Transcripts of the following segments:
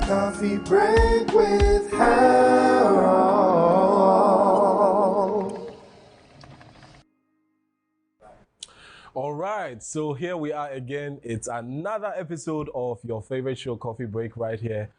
Coffee break with Harold. All right, so here we are again. It's another episode of your favorite show, Coffee Break, right here.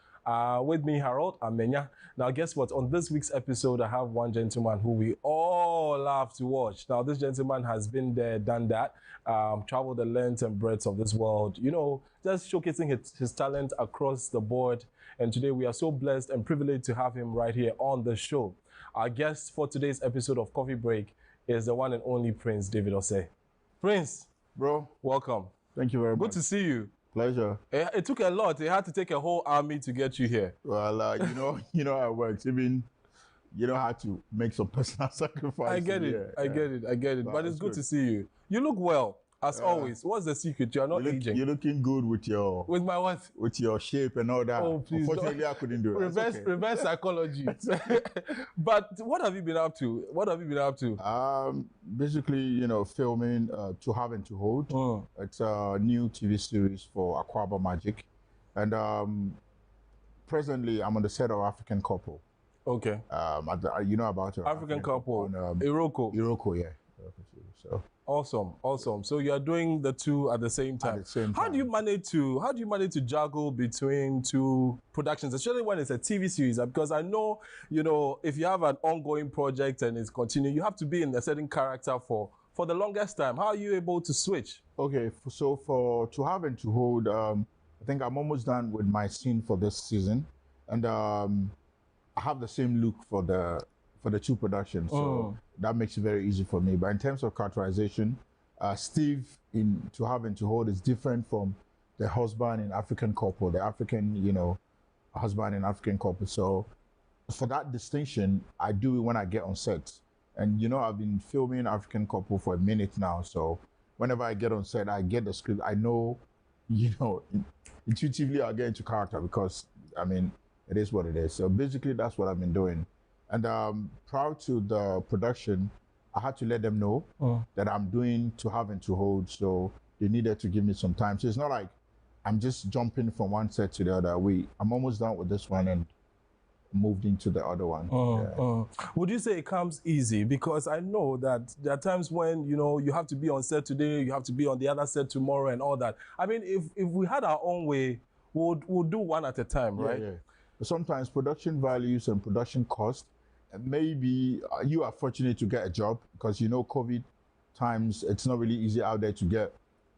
With me, Harold, Amenyah. Now, guess what? On this week's episode, I have one gentleman who we all love to watch. Now, this gentleman has been there, done that, traveled the length and breadth of this world, you know, just showcasing his talent across the board. And today we are so blessed and privileged to have him right here on the show. Our guest for today's episode of Coffee Break is the one and only Prince David Osei. Prince, bro, welcome. Thank you very much. Good to see you. Pleasure. It took a lot. They had to take a whole army to get you here. Well, you know how it works. Even you know how to make some personal sacrifices. I get it. I get it. But it's good to see you. You look well, as always. What's the secret? You are not aging. You're looking good with your my what? With your shape and all that. Oh, please. Unfortunately, I couldn't do it. Reverse psychology. But what have you been up to? Basically, you know, filming To Have and To Hold. It's a new TV series for Aquaba Magic. And presently, I'm on the set of African Couple. Okay. You know about it. African Couple. Iroko. Iroko, yeah. So. Awesome. So you are doing the two at the same time. How do you manage to juggle between two productions, especially when it's a TV series? Because I know, you know, if you have an ongoing project and it's continuing, you have to be in a certain character for the longest time. How are you able to switch? Okay, so for To Have and To Hold, I think I'm almost done with my scene for this season, and I have the same look for the two productions, so that makes it very easy for me. But in terms of characterization, Steve in To Have and To Hold is different from the husband in African Couple, the African, you know, husband in African Couple. So for that distinction, I do it when I get on set. And you know, I've been filming African Couple for a minute now, so whenever I get on set, I get the script. I know, you know, intuitively I'll get into character because, I mean, it is what it is. So basically, that's what I've been doing. And prior to the production, I had to let them know that I'm doing To Have and To Hold, so they needed to give me some time. So it's not like I'm just jumping from one set to the other. I'm almost done with this one and moved into the other one. Would you say it comes easy? Because I know that there are times when, you know, you have to be on set today, you have to be on the other set tomorrow and all that. I mean, if we had our own way, we'll do one at a time, right? Yeah. Sometimes production values and production cost, maybe you are fortunate to get a job because, you know, COVID times, it's not really easy out there to get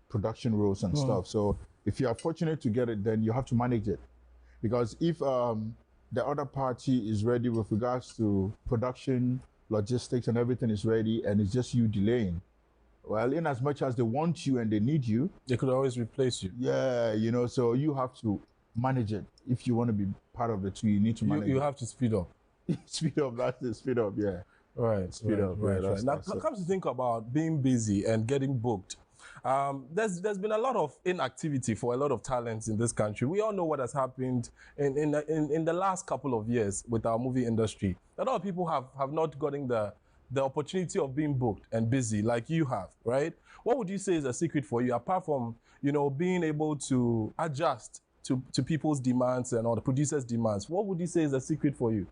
production roles and stuff. So if you are fortunate to get it, then you have to manage it. Because if the other party is ready with regards to production, logistics and everything is ready and it's just you delaying, well, in as much as they want you and they need you, they could always replace you. Yeah, you know, so you have to manage it. If you want to be part of the two, you need to manage it. You have to speed up. Speed up, that's the speed up, yeah. Right. Now, comes to think about being busy and getting booked. There's been a lot of inactivity for a lot of talents in this country. We all know what has happened in the last couple of years with our movie industry. A lot of people have not gotten the opportunity of being booked and busy like you have, right? What would you say is a secret for you, apart from, you know, being able to adjust to people's demands and all the producers' demands? What would you say is a secret for you?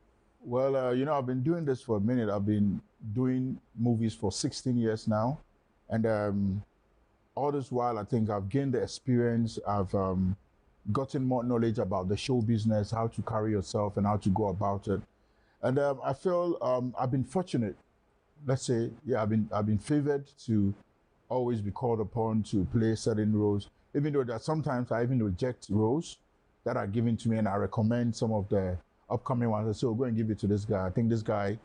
Well, you know, I've been doing this for a minute. I've been doing movies for 16 years now. And all this while, I think I've gained the experience. I've gotten more knowledge about the show business, how to carry yourself and how to go about it. And I feel I've been fortunate. Let's say, yeah, I've been favored to always be called upon to play certain roles, even though that sometimes I even reject roles that are given to me and I recommend some of the upcoming ones. I say, go and give it to this guy. I think this guy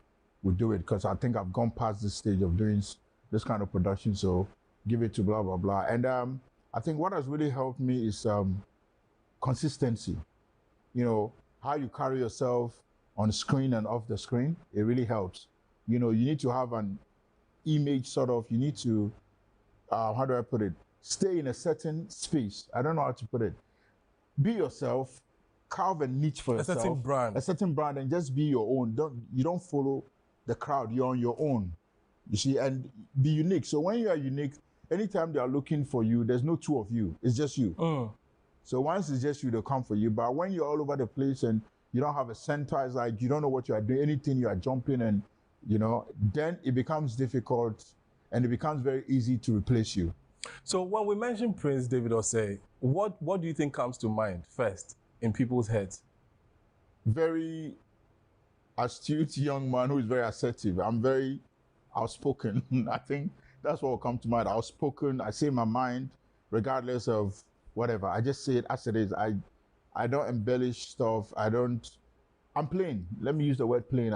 will do it because I think I've gone past this stage of doing this kind of production. So give it to blah, blah, blah. And I think what has really helped me is consistency. You know, how you carry yourself on screen and off the screen, it really helps. You know, you need to have an image sort of, you need to, how do I put it? Stay in a certain space. I don't know how to put it. Be yourself, carve a niche for yourself. A certain brand and just be your own. You don't follow the crowd, you're on your own. You see, and be unique. So when you are unique, anytime they are looking for you, there's no two of you, it's just you. So once it's just you, they'll come for you. But when you're all over the place and you don't have a center, it's like you don't know what you are doing, anything you are jumping and, then it becomes difficult and it becomes very easy to replace you. So when we mention Prince David Osei, what do you think comes to mind first in people's heads? Very astute young man who is very assertive. I'm very outspoken. I think that's what will come to mind. Outspoken. I say my mind, regardless of whatever. I just say it as it is. I don't embellish stuff. I'm plain. Let me use the word plain.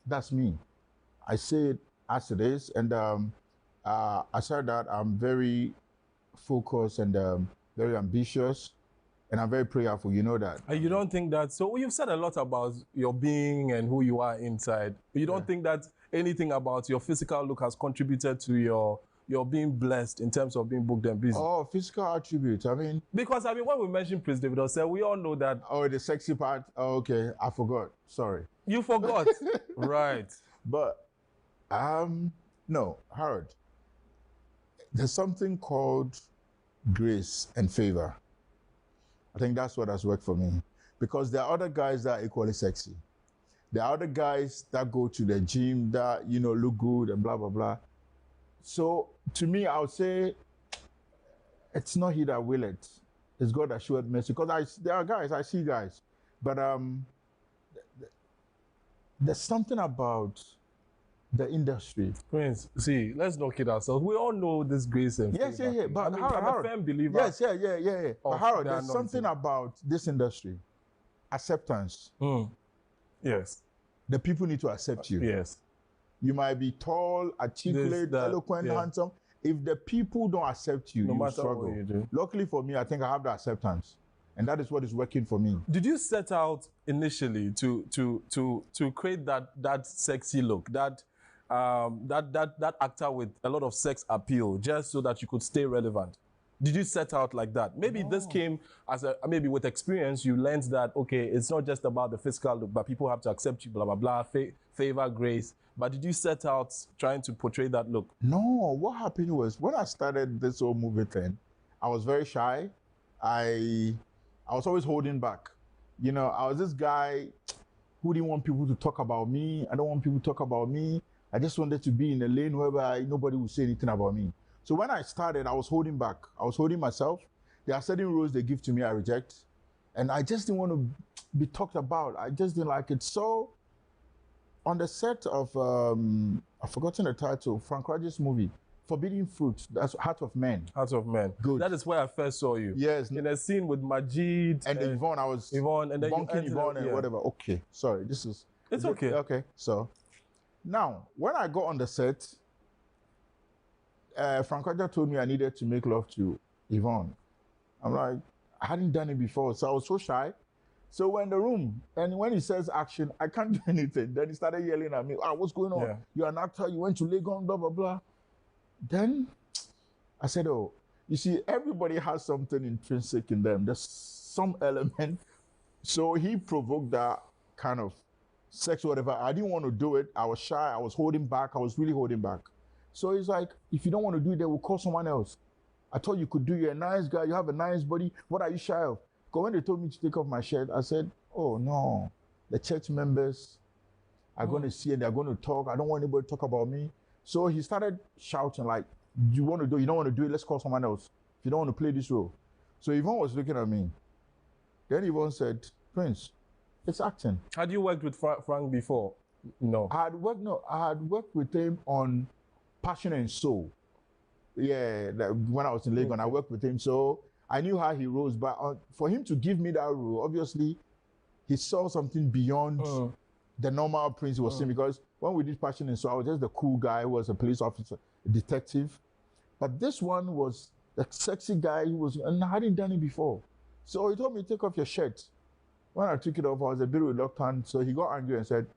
That's me. I say it as it is. And aside that, I'm very focused and very ambitious. And I'm very prayerful, you know that. And you don't think that, so you've said a lot about your being and who you are inside. You don't think that anything about your physical look has contributed to your being blessed in terms of being booked and busy? Oh, physical attributes, Because, when we mention Prince David Osei, we all know that. Oh, the sexy part? Oh, okay, I forgot, sorry. You forgot, right. But, no, Harold, there's something called grace and favor. I think that's what has worked for me. Because there are other guys that are equally sexy. There are other guys that go to the gym that, look good and blah, blah, blah. So to me, I would say it's not he that will it. It's God that showed mercy. Because there are guys, I see guys. But there's something about the industry. Prince, see, let's not kid ourselves. We all know this grace and yes, favor. yeah. But Harold, I'm a firm believer. Yes, yeah. But Harold, there's something about this industry. Acceptance. Yes. The people need to accept you. Yes. You might be tall, articulate, eloquent, handsome. If the people don't accept you, you struggle. What you do. Luckily for me, I think I have the acceptance. And that is what is working for me. Did you set out initially to create that sexy look, that actor with a lot of sex appeal, just so that you could stay relevant? Did you set out like that? Maybe this came as maybe with experience, you learned that, okay, it's not just about the physical look, but people have to accept you, blah, blah, blah, favor, grace. But did you set out trying to portray that look? No, what happened was when I started this whole movie thing, I was very shy. I was always holding back. I was this guy who didn't want people to talk about me. I don't want people to talk about me. I just wanted to be in a lane where nobody would say anything about me. So when I started, I was holding back. I was holding myself. There are certain roles they give to me, I reject. And I just didn't want to be talked about. I just didn't like it. So on the set of, I've forgotten the title, Frank Raje's movie, Forbidden Fruit, that's Heart of Man. Heart of Man. Good. That is where I first saw you. Yes. In a scene with Majid. And Yvonne, I was Yvonne, and then bonking Yvonne and whatever. Okay, sorry, It's okay. Okay, so now, when I got on the set, Frank Raja told me I needed to make love to Yvonne. I'm like, I hadn't done it before, so I was so shy. So we're in the room, and when he says action, I can't do anything. Then he started yelling at me, what's going on? Yeah. You're an actor, you went to Legon, blah, blah, blah. Then I said, oh, you see, everybody has something intrinsic in them. There's some element. So he provoked that kind of sex, whatever. I didn't want to do it. I was shy. I was holding back. I was really holding back. So he's like, if you don't want to do it, then we'll call someone else. I thought you could do it. You're a nice guy. You have a nice body. What are you shy of? Because when they told me to take off my shirt, I said, oh, no. The church members are going to see and they're going to talk. I don't want anybody to talk about me. So he started shouting like, you want to do it? You don't want to do it? Let's call someone else. If you don't want to play this role. So Yvonne was looking at me. Then Yvonne said, Prince, it's acting. Had you worked with Frank before? No. I had worked with him on Passion and Soul. Yeah, when I was in Legon, I worked with him. So I knew how he rose. But for him to give me that role, obviously, he saw something beyond the normal Prince he was seeing. Because when we did Passion and Soul, I was just the cool guy who was a police officer, a detective. But this one was the sexy guy and I hadn't done it before. So he told me, take off your shirt. When I took it off, I was a bit reluctant. So he got angry and said,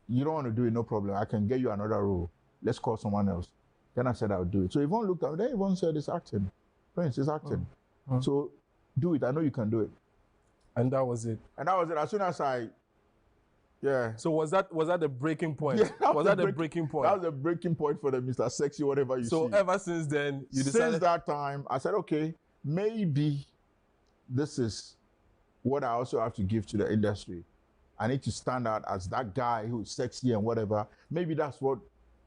you don't want to do it, no problem. I can get you another role. Let's call someone else. Then I said, I'll do it. So Yvonne looked at me. Then Yvonne said, it's acting. Prince, it's acting. So do it. I know you can do it. And that was it. As soon as yeah. So was that the breaking point? Yeah, was that the breaking point? That was the breaking point for the Mr. Sexy, whatever you see. So ever since then, you decided... Since that time, I said, okay, maybe this is what I also have to give to the industry. I need to stand out as that guy who's sexy and whatever. Maybe that's what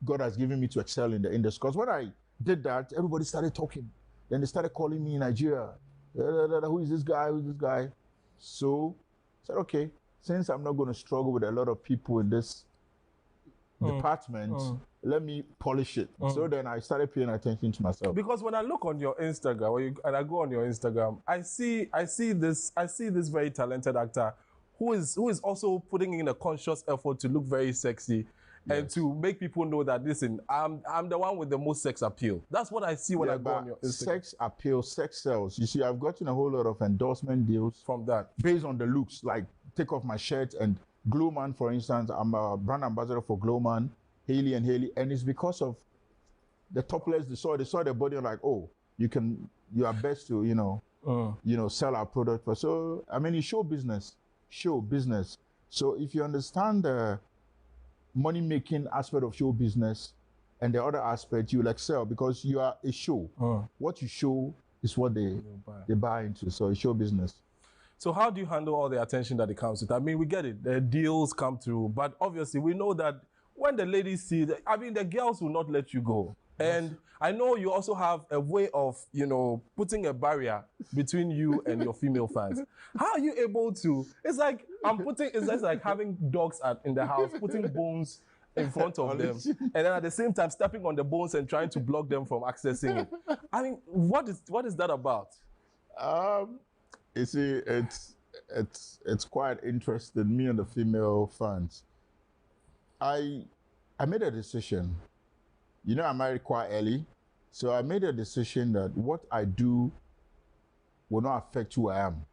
God has given me to excel in the industry. Because when I did that, everybody started talking. Then they started calling me in Nigeria. Who is this guy? Who's this guy? So I said, okay, since I'm not going to struggle with a lot of people in this department, let me polish it. So then I started paying attention to myself. Because when I look on your Instagram, and I go on your Instagram, I see this very talented actor who is also putting in a conscious effort to look very sexy. Yes. And to make people know that, listen, I'm the one with the most sex appeal. That's what I see when I go on your Instagram. Sex appeal, sex sells. You see, I've gotten a whole lot of endorsement deals from that based on the looks. Like, take off my shirt and Glowman, for instance. I'm a brand ambassador for Glowman, Haley and Haley, and it's because of the topless. They saw the body and like, oh, you are best to sell our product. So I mean, it's show business. So if you understand the money-making aspect of show business and the other aspect, you will excel because you are a show. What you show is what they buy into. So it's show business. So how do you handle all the attention that it comes with? I mean, we get it. The deals come through, but obviously we know that when the ladies see that, I mean, the girls will not let you go. And I know you also have a way of, putting a barrier between you and your female fans. How are you able to? It's like it's just like having dogs in the house, putting bones in front of them, and then at the same time stepping on the bones and trying to block them from accessing it. I mean, what is that about? You see, it's quite interesting. Me and the female fans. I made a decision. I married quite early. So I made a decision that what I do will not affect who I am.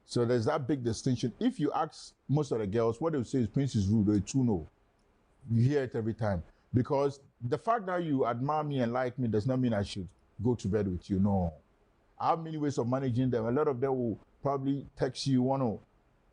So there's that big distinction. If you ask most of the girls, what they will say is Prince is rude, or too no. You hear it every time. Because the fact that you admire me and like me does not mean I should go to bed with you. No. I have many ways of managing them. A lot of them will probably text you, want to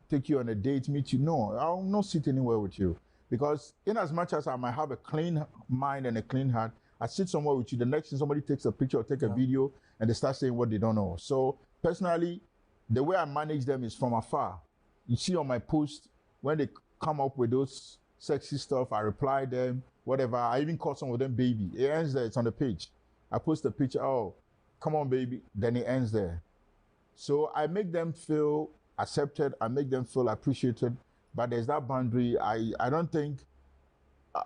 take you on a date, meet you. No, I'll not sit anywhere with you. Because in as much as I might have a clean mind and a clean heart, I sit somewhere with you. The next thing somebody takes a picture or take a video and they start saying what they don't know. So personally, the way I manage them is from afar. You see on my post, when they come up with those sexy stuff, I reply them, whatever. I even call some of them baby. It ends there, it's on the page. I post a picture, oh, come on baby, then it ends there. So I make them feel accepted, I make them feel appreciated. But there's that boundary. I don't think,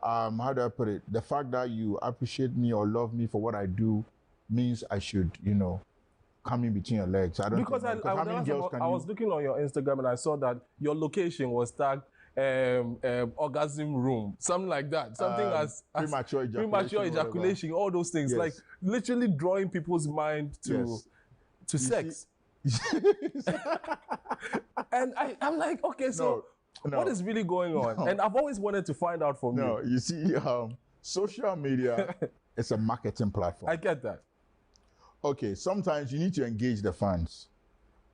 how do I put it? The fact that you appreciate me or love me for what I do means I should, come in between your legs. I don't because think, I was looking on your Instagram and I saw that your location was tagged orgasm room, something like that. Something as premature ejaculation, all those things. Yes. Like literally drawing people's mind to sex. And I'm like, okay, so what is really going on? No. And I've always wanted to find out from you. No, you see, social media is a marketing platform. I get that. Okay, sometimes you need to engage the fans.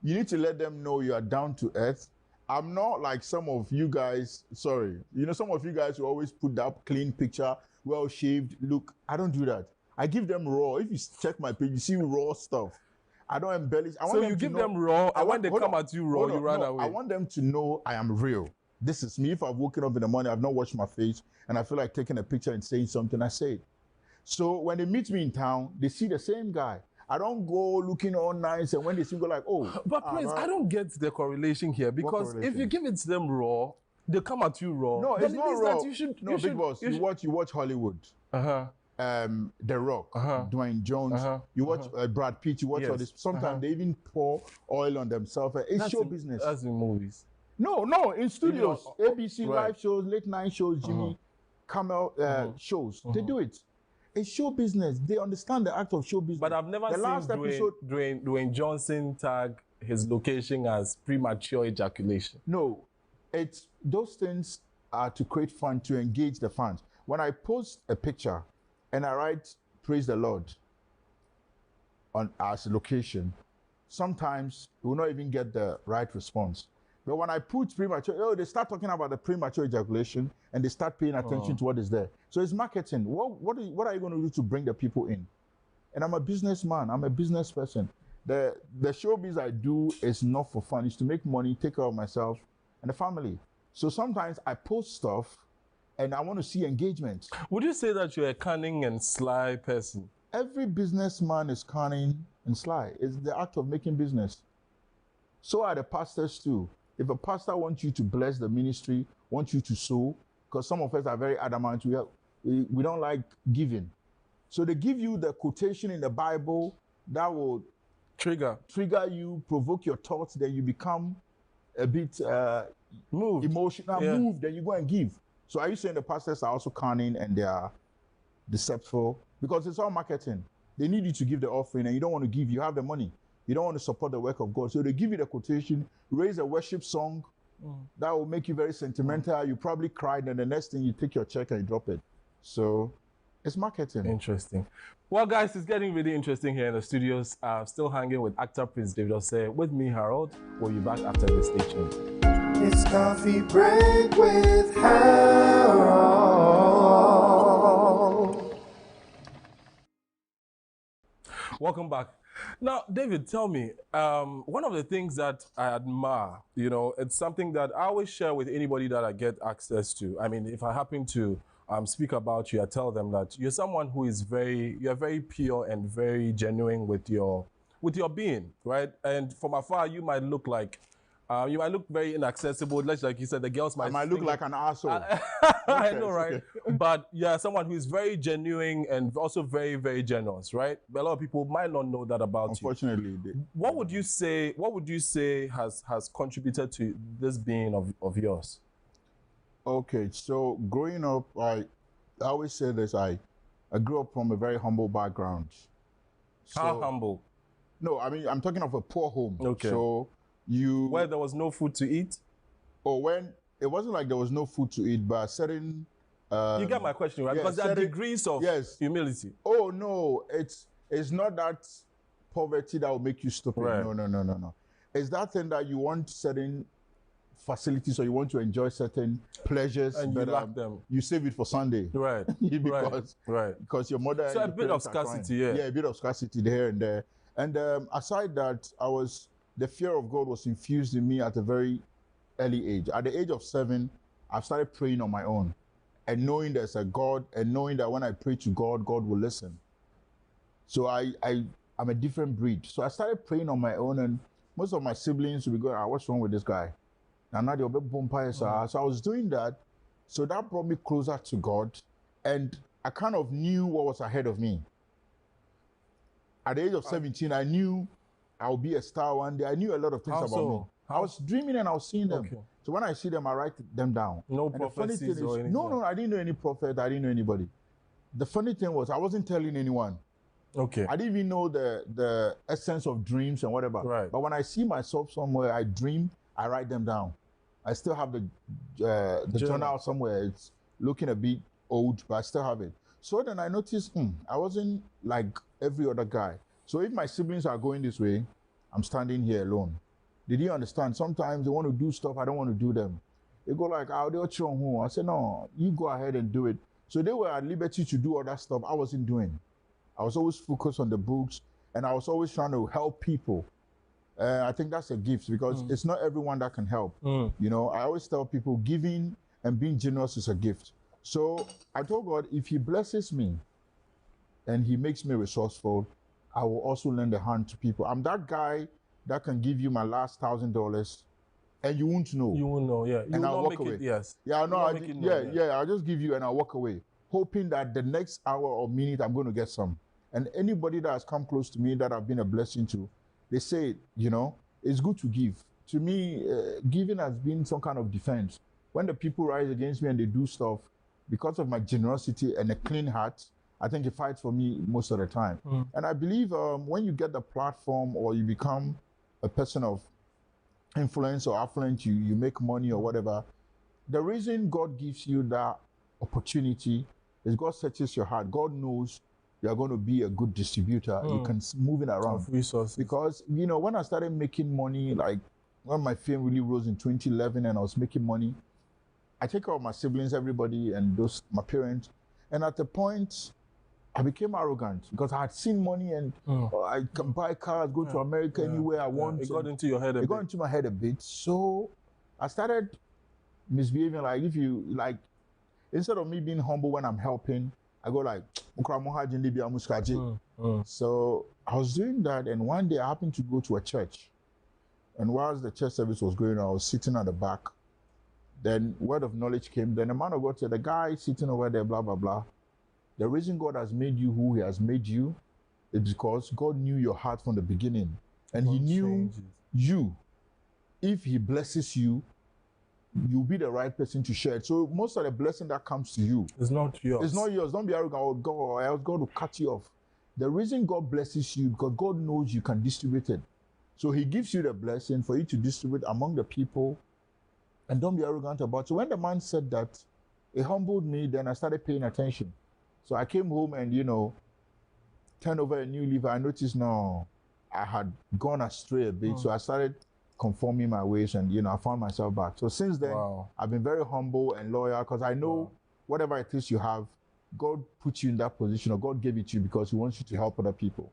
You need to let them know you are down to earth. I'm not like some of you guys, some of you guys who always put that clean picture, well-shaved look. I don't do that. I give them raw. If you check my page, you see raw stuff. I don't embellish. So you give them raw, and when they come at you raw, you run away. I want them to know I am real. This is me. If I've woken up in the morning, I've not washed my face, and I feel like taking a picture and saying something, I say it. So when they meet me in town, they see the same guy. I don't go looking all nice, and when they see me, go like, oh. But Prince, I don't get the correlation here, because if you give it to them raw, they come at you raw. No, it's not raw. Big boss, you watch Hollywood. The Rock, Dwayne Jones, you watch Brad Pitt, you watch all this. Sometimes they even pour oil on themselves. It's show business. That's in movies. No, in studios, ABC live shows, late night shows, Jimmy Kimmel shows. They do it. It's show business. They understand the act of show business. But I've never seen Dwayne Johnson tag his location as premature ejaculation. No, those things are to create fun, to engage the fans. When I post a picture and I write "Praise the Lord" as a location, sometimes we will not even get the right response. But when I put premature, they start talking about the premature ejaculation and they start paying attention to what is there. So it's marketing. What are you going to do to bring the people in? And I'm a businessman. I'm a business person. The showbiz I do is not for fun. It's to make money, take care of myself and the family. So sometimes I post stuff and I want to see engagement. Would you say that you're a cunning and sly person? Every businessman is cunning and sly. It's the act of making business. So are the pastors too. If a pastor wants you to bless the ministry, wants you to sow, because some of us are very adamant, we don't like giving. So they give you the quotation in the Bible that will Trigger you, provoke your thoughts, then you become a bit moved, emotional, moved, then you go and give. So are you saying the pastors are also cunning and they are deceptive? Because it's all marketing. They need you to give the offering and you don't want to give, you have the money. You don't want to support the work of God. So they give you the quotation, raise a worship song, that will make you very sentimental. You probably cry, then the next thing you take your check and you drop it. So it's marketing. Interesting. Well, guys, it's getting really interesting here in the studios. Still hanging with actor Prince David Osei. With me, Harold. We'll be back after the station. It's coffee break with Harold. Welcome back. Now, David, tell me, one of the things that I admire, you know, it's something that I always share with anybody that I get access to. I mean, if I happen to speak about you, I tell them that you're someone who is you're very pure and very genuine with your being, right? And from afar, you might look very inaccessible. Like you said, the girls might look like an asshole. I know, right? Okay. But yeah, someone who is very genuine and also very, very generous, right? But a lot of people might not know that about Unfortunately, you. What would you say has contributed to this being of yours? Okay, so growing up, I always say this, I grew up from a very humble background. How humble? No, I mean, I'm talking of a poor home. Okay. So where there was no food to eat? Or when it wasn't like there was no food to eat, but certain... you get my question, right? Because there are degrees of humility. Oh, no, it's not that poverty that will make you stupid. Right. No. It's that thing that you want certain facilities or you want to enjoy certain pleasures, and you lack them. You save it for Sunday. Right. Because your mother... So a bit of scarcity, yeah. Yeah, a bit of scarcity here and there. And aside that, the fear of God was infused in me at a very early age. At the age of 7, I started praying on my own and knowing there's a God and knowing that when I pray to God, God will listen. So I'm a different breed. So I started praying on my own and most of my siblings would be going, what's wrong with this guy? So I was doing that. So that brought me closer to God and I kind of knew what was ahead of me. At the age of 17, I knew I'll be a star one day. I knew a lot of things about me. I was dreaming and I was seeing them. Okay. So when I see them, I write them down. No prophecies or anything? No, I didn't know any prophet. I didn't know anybody. The funny thing was I wasn't telling anyone. Okay. I didn't even know the essence of dreams and whatever. Right. But when I see myself somewhere, I dream, I write them down. I still have the journal somewhere. It's looking a bit old, but I still have it. So then I noticed, I wasn't like every other guy. So if my siblings are going this way, I'm standing here alone. Did you understand? Sometimes they want to do stuff, I don't want to do them. They go like, they'll chill home. I said, no, you go ahead and do it. So they were at liberty to do other stuff I wasn't doing. I was always focused on the books and I was always trying to help people. I think that's a gift because it's not everyone that can help. You know, I always tell people giving and being generous is a gift. So I told God, if he blesses me and he makes me resourceful, I will also lend a hand to people. I'm that guy that can give you my last $1,000 and you won't know. You won't know, yeah. And I'll walk away. Yes. Yeah, no, I'll just give you and I'll walk away, hoping that the next hour or minute I'm going to get some. And anybody that has come close to me that I've been a blessing to, they say, you know, it's good to give. To me, giving has been some kind of defense. When the people rise against me and they do stuff, because of my generosity and a clean heart, I think it fights for me most of the time. And I believe when you get the platform or you become a person of influence or affluent, you make money or whatever, the reason God gives you that opportunity is God searches your heart. God knows you are going to be a good distributor. You can move it around. Of resources. Because, you know, when I started making money, like when my fame really rose in 2011 and I was making money, I take care of my siblings, everybody, and my parents. And at the point, I became arrogant because I had seen money and I can buy cars, go to America anywhere I want. It got into your head a bit. It got into my head a bit. So I started misbehaving. Like, if you like, instead of me being humble when I'm helping, I go like, so I was doing that, and one day I happened to go to a church. And whilst the church service was going on, I was sitting at the back. Then word of knowledge came. Then the man of God said, the guy sitting over there, blah, blah, blah. The reason God has made you who he has made you is because God knew your heart from the beginning. And he knew you. If he blesses you, you'll be the right person to share it. So most of the blessing that comes to you, it's not yours. It's not yours. Don't be arrogant, or God, or else God will cut you off. The reason God blesses you, because God knows you can distribute it. So he gives you the blessing for you to distribute among the people, and don't be arrogant about it. So when the man said that, it humbled me. Then I started paying attention. So I came home and, turned over a new leaf. I noticed now I had gone astray a bit. So I started conforming my ways, and, I found myself back. So since then, I've been very humble and loyal, because I know whatever it is you have, God put you in that position, or God gave it to you because he wants you to help other people.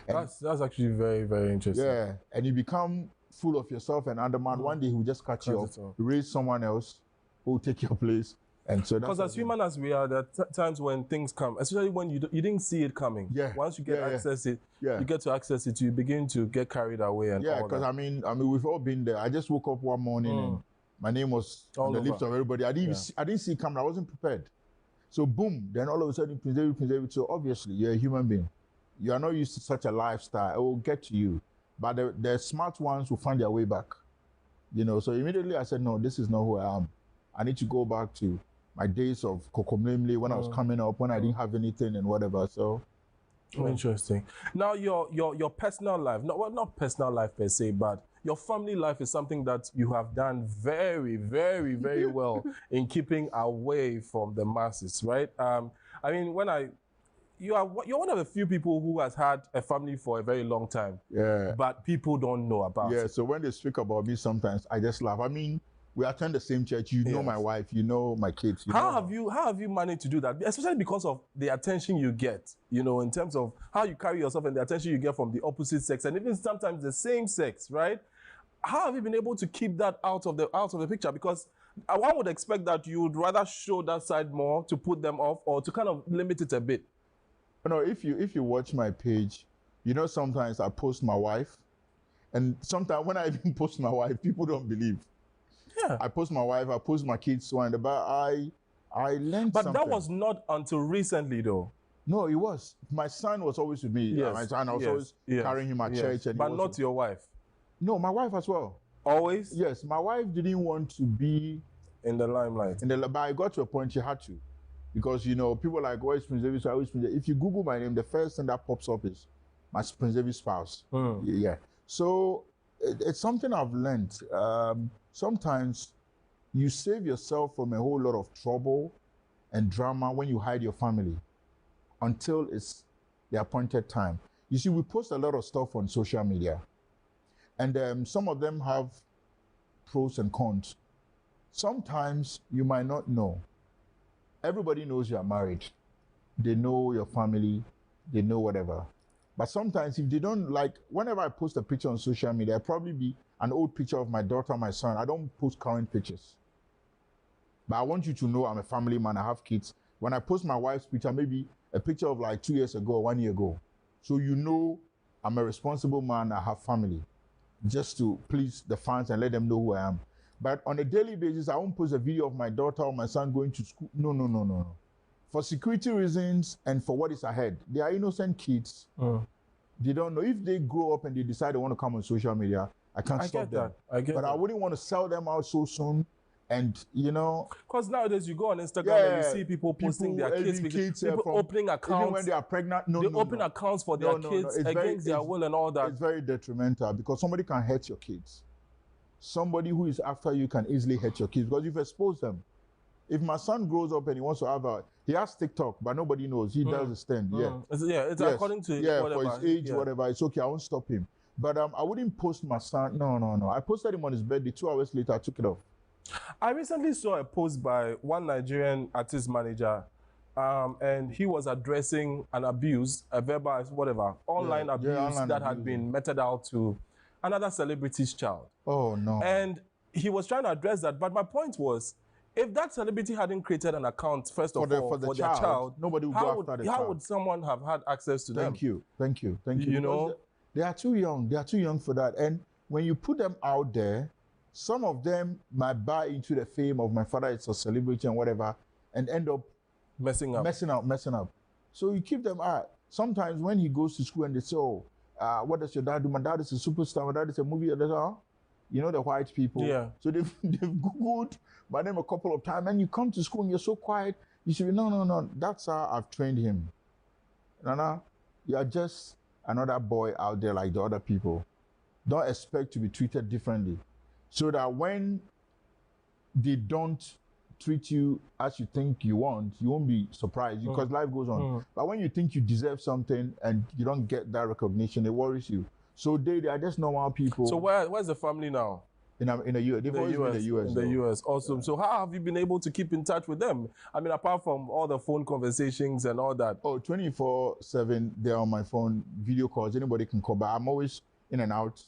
And that's actually very, very interesting. Yeah, and you become full of yourself and undermine. One day he will just cut you off, raise someone else who will take your place. And so because as human as we are, there are times when things come, especially when you didn't see it coming. Yeah. Once you get access it, you get to access it, you begin to get carried away and all because that. I mean, we've all been there. I just woke up one morning and my name was on the lips of everybody. I didn't see it coming. I wasn't prepared. So boom, then all of a sudden, Prince David. So obviously, you're a human being. You are not used to such a lifestyle. It will get to you. But the smart ones will find their way back. So immediately I said, no, this is not who I am. I need to go back to my days of Kokomlemle when I was coming up, when I didn't have anything and whatever. So interesting. Now your personal life, not personal life per se, but your family life is something that you have done very, very, very well in keeping away from the masses, right? I mean, you're one of the few people who has had a family for a very long time. Yeah. But people don't know about it. Yeah, so when they speak about me sometimes, I just laugh. I mean, we attend the same church. You know my wife, you know my kids. How have you managed to do that? Especially because of the attention you get, in terms of how you carry yourself and the attention you get from the opposite sex, and even sometimes the same sex, right? How have you been able to keep that out of the picture? Because one would expect that you would rather show that side more to put them off, or to kind of limit it a bit. If you watch my page, sometimes I post my wife, and sometimes when I even post my wife, people don't believe. Yeah. I post my wife, I post my kids, but I learned something. But that was not until recently, though. No, it was. My son was always with me. Yes. My son, I was always carrying him at church. And but not your wife. No, my wife as well. Always? Yes, my wife didn't want to be in the limelight. But I got to a point she had to. Because, people like, where is Prince David? So if you Google my name, the first thing that pops up is my Prince David spouse. Yeah. So it's something I've learned. Sometimes you save yourself from a whole lot of trouble and drama when you hide your family until it's the appointed time. You see, we post a lot of stuff on social media, and some of them have pros and cons. Sometimes you might not know. Everybody knows you are married. They know your family. They know whatever. But sometimes if they don't whenever I post a picture on social media, it'll probably be an old picture of my daughter, my son. I don't post current pictures. But I want you to know I'm a family man. I have kids. When I post my wife's picture, maybe a picture of 2 years ago, 1 year ago. So I'm a responsible man. I have family. Just to please the fans and let them know who I am. But on a daily basis, I won't post a video of my daughter or my son going to school. No. For security reasons and for what is ahead. They are innocent kids. They don't know. If they grow up and they decide they want to come on social media, I can't stop them. But I wouldn't want to sell them out so soon. And, because nowadays you go on Instagram and you see people posting their kids people opening accounts. Even when they are pregnant. They open accounts for their kids against their will and all that. It's very detrimental because somebody can hurt your kids. Somebody who is after you can easily hurt your kids because you've exposed them. If my son grows up and he wants to he has TikTok, but nobody knows. He does his thing. It's according to whatever. For his age, whatever. It's okay. I won't stop him. But I wouldn't post my son. No. I posted him on his birthday. 2 hours later, I took it off. I recently saw a post by one Nigerian artist manager and he was addressing an abuse, a verbal, whatever, online abuse online that had abuse, been meted out to another celebrity's child. Oh no. And he was trying to address that. But my point was, if that celebrity hadn't created an account, first of all, for their child, nobody would go after the how child. would someone have had access to them? Thank you. You Because know? they are too young. They are too young for that. And when you put them out there, some of them might buy into the fame of my father is a celebrity and whatever, and end up Messing up. So you keep them out. Sometimes when he goes to school and they say, oh, what does your dad do? My dad is a superstar. My dad is a movie editor. You know the white people. Yeah. So they've Googled my name a couple of times, and you come to school and you're so quiet. You should be, no. That's how I've trained him. Nana, you are just another boy out there like the other people. Don't expect to be treated differently. So that when they don't treat you as you think you want, you won't be surprised because life goes on. But when you think you deserve something and you don't get that recognition, it worries you. So they are just normal people. So where's the family now? In the US. They've always been in the US. In the US. Awesome. So how have you been able to keep in touch with them? I mean, apart from all the phone conversations and all that. Oh, 24/7, they're on my phone, video calls, anybody can call. But I'm always in and out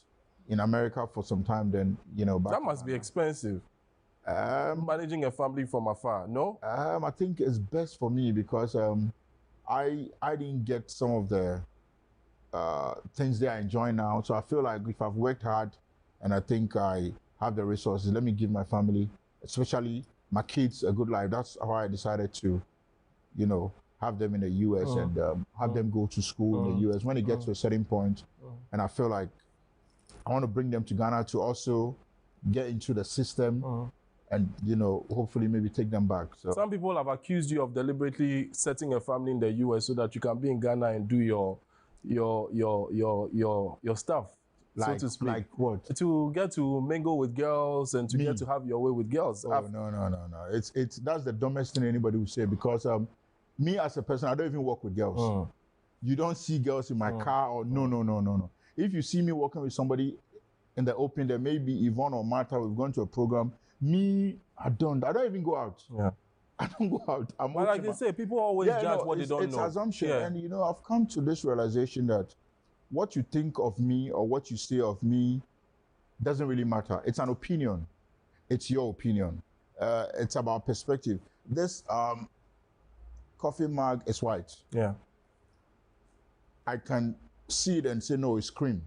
in America for some time then, back That must be expensive. Managing a family from afar, no? I think it's best for me because I didn't get some of the things that I enjoy now. So I feel like if I've worked hard and I think I have the resources, let me give my family, especially my kids, a good life. That's how I decided to, have them in the US and have them go to school in the US. When it gets to a certain point, and I feel like I want to bring them to Ghana to also get into the system and, hopefully maybe take them back. So some people have accused you of deliberately setting a family in the US so that you can be in Ghana and do your stuff, so to speak. Like what? To get to mingle with girls and to get to have your way with girls. Oh, no. It's that's the dumbest thing anybody would say because me as a person, I don't even work with girls. You don't see girls in my car or no. If you see me working with somebody in the open, there may be Yvonne or Martha, we've gone to a program. Me, I don't even go out. Yeah. I don't go out. But like they say, people always judge what they don't know. It's assumption. Yeah. And I've come to this realization that what you think of me or what you say of me doesn't really matter. It's an opinion. It's your opinion. It's about perspective. This coffee mug is white. Yeah. I can see it and say, no, it's cream.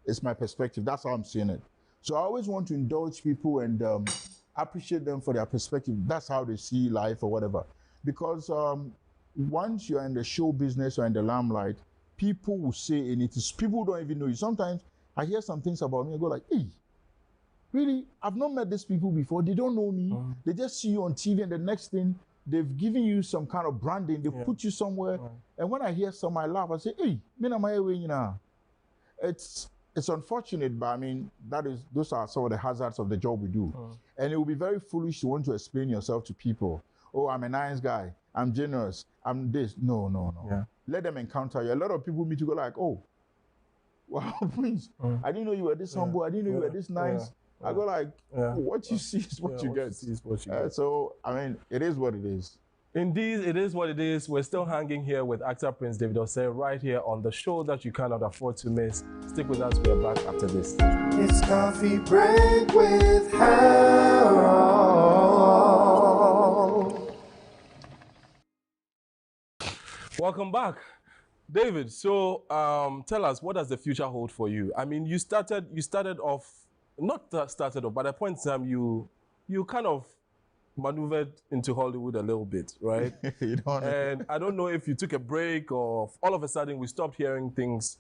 It's my perspective. That's how I'm seeing it. So I always want to indulge people and appreciate them for their perspective. That's how they see life or whatever. Because once you're in the show business or in the limelight, people will say anything. People don't even know you. Sometimes I hear some things about me and go like, hey, really? I've not met these people before. They don't know me. They just see you on TV and the next thing, they've given you some kind of branding. They put you somewhere. And when I hear some, I laugh. I say, hey, it's unfortunate, but I mean, those are some of the hazards of the job we do. And it will be very foolish to want to explain yourself to people. Oh, I'm a nice guy. I'm generous. I'm this. No. Yeah. Let them encounter you. A lot of people meet you go like, oh, wow, Prince, I didn't know you were this humble. I didn't know you were this nice. I go like, what you see is what you get. So, I mean, it is what it is. Indeed, it is what it is. We're still hanging here with actor Prince David Osei right here on the show that you cannot afford to miss. Stick with us. We are back after this. It's coffee break with Harold. Welcome back. David, so tell us, what does the future hold for you? I mean, you started off, but at a point in time, you kind of maneuvered into Hollywood a little bit, right? And I don't know if you took a break or all of a sudden we stopped hearing things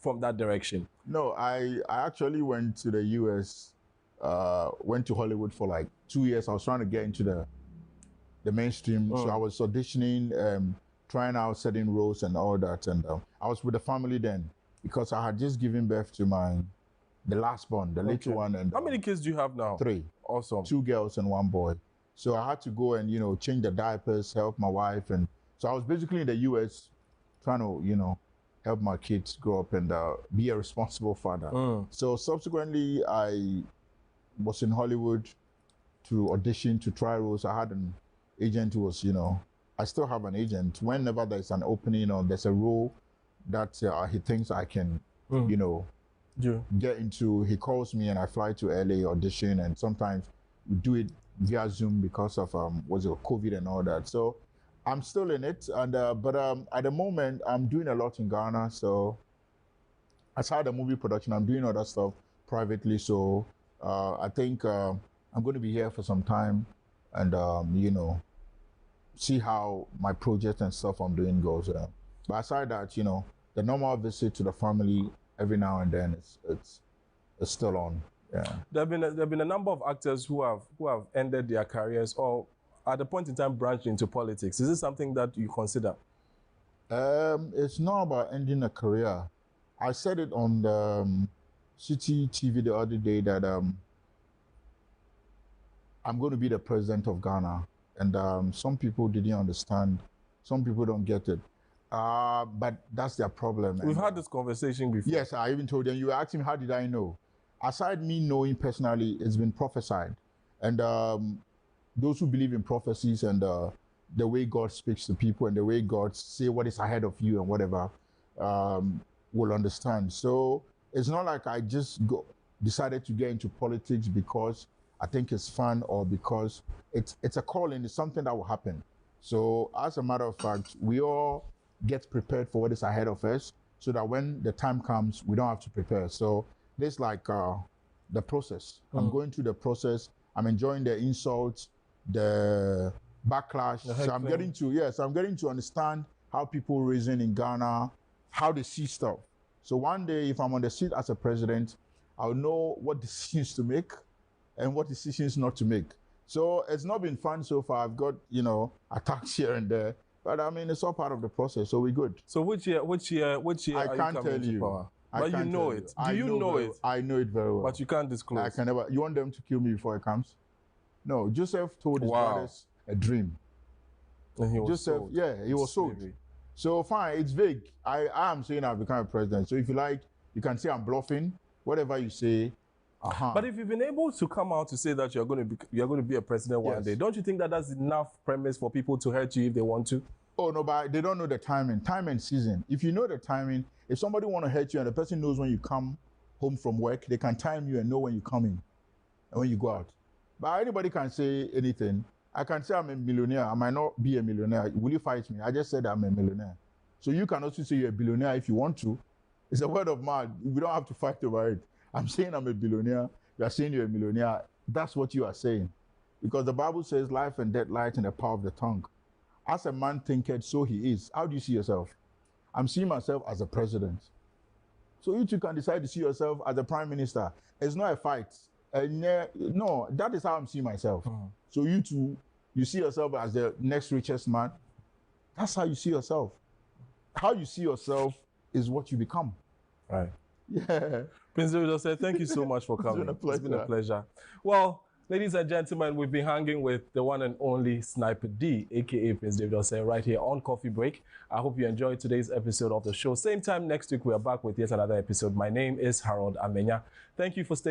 from that direction. No, I actually went to the US, went to Hollywood for like 2 years. I was trying to get into the mainstream. So I was auditioning, trying out certain roles and all that. And I was with the family then because I had just given birth to the last born, the little one. And how many kids do you have now? 3. Awesome. 2 girls and 1 boy. So I had to go and, change the diapers, help my wife. And so I was basically in the US trying to, help my kids grow up and be a responsible father. So subsequently, I was in Hollywood to audition, to try roles. I had an agent who was, I I still have an agent. Whenever there's an opening or there's a role that he thinks I can, you know, get into, he calls me and I fly to LA, audition, and sometimes we do it via Zoom because of COVID and all that. So I'm still in it, and but at the moment I'm doing a lot in Ghana. So aside the movie production, I'm doing other stuff privately. So I think I'm going to be here for some time, and you know, see how my project and stuff I'm doing goes. But aside that, you know, the normal visit to the family every now and then, it's still on. Yeah. There've been a number of actors who have ended their careers or at a point in time branched into politics. Is this something that you consider? It's not about ending a career. I said it on the City TV the other day that I'm going to be the president of Ghana, and some people didn't understand. Some people don't get it. But that's their problem. We've had this conversation before. Yes, I even told them. You were asking me, how did I know? Aside me knowing personally, it's been prophesied. And those who believe in prophecies and the way God speaks to people and the way God say what is ahead of you and whatever, will understand. So it's not like I just decided to get into politics because I think it's fun or because it's a calling. It's something that will happen. So as a matter of fact, we all get prepared for what is ahead of us so that when the time comes, we don't have to prepare. So this like the process. I'm going through the process. I'm enjoying the insults, the backlash. So I'm getting to understand how people reason in Ghana, how they see stuff. So one day, if I'm on the seat as a president, I'll know what decisions to make and what decisions not to make. So it's not been fun so far. I've got, you know, attacks here and there, but I mean, it's all part of the process, so we're good. So which year I can't tell you. Power? But you know it. Do you know it? I know it very well. But you can't disclose. I can never. You want them to kill me before it comes? No. Joseph told his brothers a dream. And he was Joseph, sold. yeah, he was sold. So fine, it's vague. I am saying I've become a president. So if you like, you can say I'm bluffing. Whatever you say. But if you've been able to come out to say that you're going to be a president one day, don't you think that that's enough premise for people to hurt you if they want to? Oh no, but they don't know the timing, time and season. If you know the timing, if somebody want to hurt you and the person knows when you come home from work, they can time you and know when you come in and when you go out. But anybody can say anything. I can say I'm a millionaire. I might not be a millionaire. Will you fight me? I just said I'm a millionaire. So you can also say you're a billionaire if you want to. It's a word of mouth. We don't have to fight over it. I'm saying I'm a billionaire. You are saying you're a millionaire. That's what you are saying. Because the Bible says life and death lies in the power of the tongue. As a man thinketh, so he is. How do you see yourself? I'm seeing myself as a president. So you two can decide to see yourself as a prime minister. It's not a fight. No, that is how I'm seeing myself. So you two, you see yourself as the next richest man. That's how you see yourself. How you see yourself is what you become. Right. Yeah. Prince David Osei, thank you so much for coming. It's been a pleasure. Well, ladies and gentlemen, we've been hanging with the one and only Sniper D, aka Prince David Osei, right here on Coffee Break. I hope you enjoyed today's episode of the show. Same time next week, we are back with yet another episode. My name is Harold Amenyah. Thank you for staying.